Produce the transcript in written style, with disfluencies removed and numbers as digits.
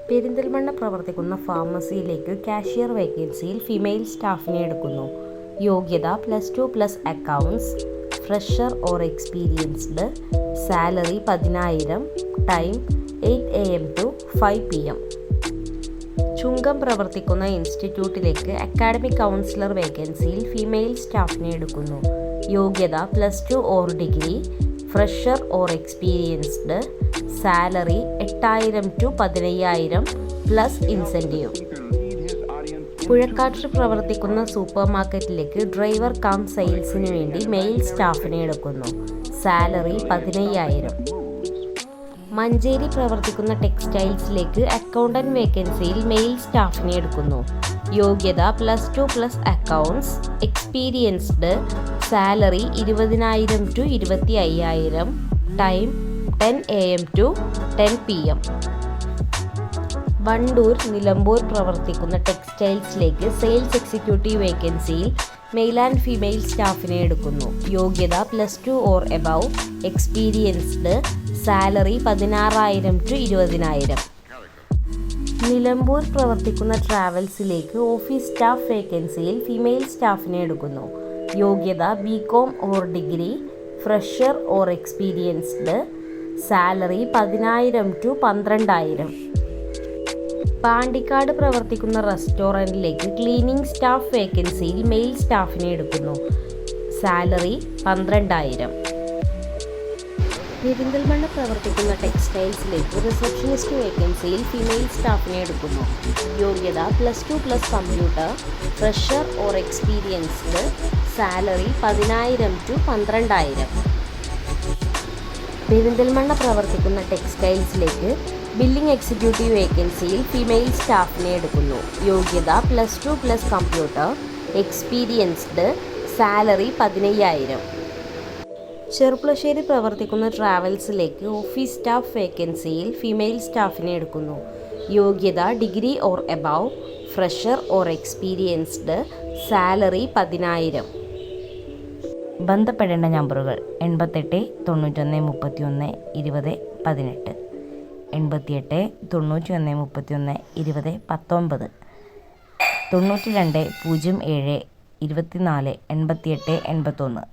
പെരിന്തൽമണ്ണ പ്രവർത്തിക്കുന്ന ഫാർമസിയിലേക്ക് cashier വേക്കൻസിയിൽ female സ്റ്റാഫിനെ എടുക്കുന്നു. യോഗ്യത +2+ accounts, fresher or experienced, salary 10,000, time 8 AM to 5 PM. Chungam പ്രവർത്തിക്കുന്ന ഇൻസ്റ്റിറ്റ്യൂട്ടിലേക്ക് അക്കാഡമിക് കൗൺസിലർ വേക്കൻസിയിൽ ഫീമെയിൽ സ്റ്റാഫിനെ എടുക്കുന്നു. യോഗ്യത +2 or degree, fresher or experienced, salary 8,000 to 15,000 plus incentive. പുഴക്കാട്ടിൽ പ്രവർത്തിക്കുന്ന സൂപ്പർ മാർക്കറ്റിലേക്ക് ഡ്രൈവർ കം സെയിൽസിന് വേണ്ടി മെയിൽ സ്റ്റാഫിനെ എടുക്കുന്നു. സാലറി 15,000. മഞ്ചേരി പ്രവർത്തിക്കുന്ന ടെക്സ്റ്റൈൽസിലേക്ക് അക്കൗണ്ടന്റ് വേക്കൻസിയിൽ മെയിൽ സ്റ്റാഫിനെ എടുക്കുന്നു. യോഗ്യത +2+ accounts, experienced, salary 20,000 to 25,000, time 10 AM to 10 PM. Wandoor Nilambur പ്രവർത്തിക്കുന്ന ടെക്സ്റ്റൈൽസിലേക്ക് സെയിൽസ് എക്സിക്യൂട്ടീവ് വേക്കൻസിയിൽ മെയിൽ ആൻഡ് ഫീമെയിൽ സ്റ്റാഫിനെ എടുക്കുന്നു. യോഗ്യത +2 or above, experienced, salary 16,000 to 20,000. Nilambur പ്രവർത്തിക്കുന്ന ട്രാവൽസിലേക്ക് ഓഫീസ് സ്റ്റാഫ് വേക്കൻസിയിൽ ഫീമെയിൽ സ്റ്റാഫിനെ എടുക്കുന്നു. യോഗ്യത BCom or degree, fresher or experienced, salary 10,000 to 12,000. Pandikkad പ്രവർത്തിക്കുന്ന റെസ്റ്റോറൻറ്റിലേക്ക് ക്ലീനിങ് സ്റ്റാഫ് വേക്കൻസിയിൽ മെയിൽ സ്റ്റാഫിനെ എടുക്കുന്നു. സാലറി 12,000. പെരിന്തൽമണ്ണ പ്രവർത്തിക്കുന്ന ടെക്സ്റ്റൈൽസിലേക്ക് റിസപ്ഷനിസ്റ്റ് വേക്കൻസിയിൽ ഫീമെയിൽ സ്റ്റാഫിനെ എടുക്കുന്നു. യോഗ്യത +2+ computer, fresher or experienced, salary 10,000 to 12,000. Perinthalmanna പ്രവർത്തിക്കുന്ന ടെക്സ്റ്റൈൽസിലേക്ക് ബില്ലിംഗ് എക്സിക്യൂട്ടീവ് വേക്കൻസിയിൽ ഫീമെയിൽ സ്റ്റാഫിനെ എടുക്കുന്നു. യോഗ്യത +2+ കമ്പ്യൂട്ടർ, എക്സ്പീരിയൻസ്ഡ്, സാലറി 15,000. ചെറുപ്പുളശ്ശേരി പ്രവർത്തിക്കുന്ന ട്രാവൽസിലേക്ക് ഓഫീസ് സ്റ്റാഫ് വേക്കൻസിയിൽ ഫീമെയിൽ സ്റ്റാഫിനെ എടുക്കുന്നു. യോഗ്യത degree or above, fresher or experienced, salary 10,000. ബന്ധപ്പെടേണ്ട നമ്പറുകൾ 88 91 31 20 18, 88 91 31 20 19, 92 07 24 88 81.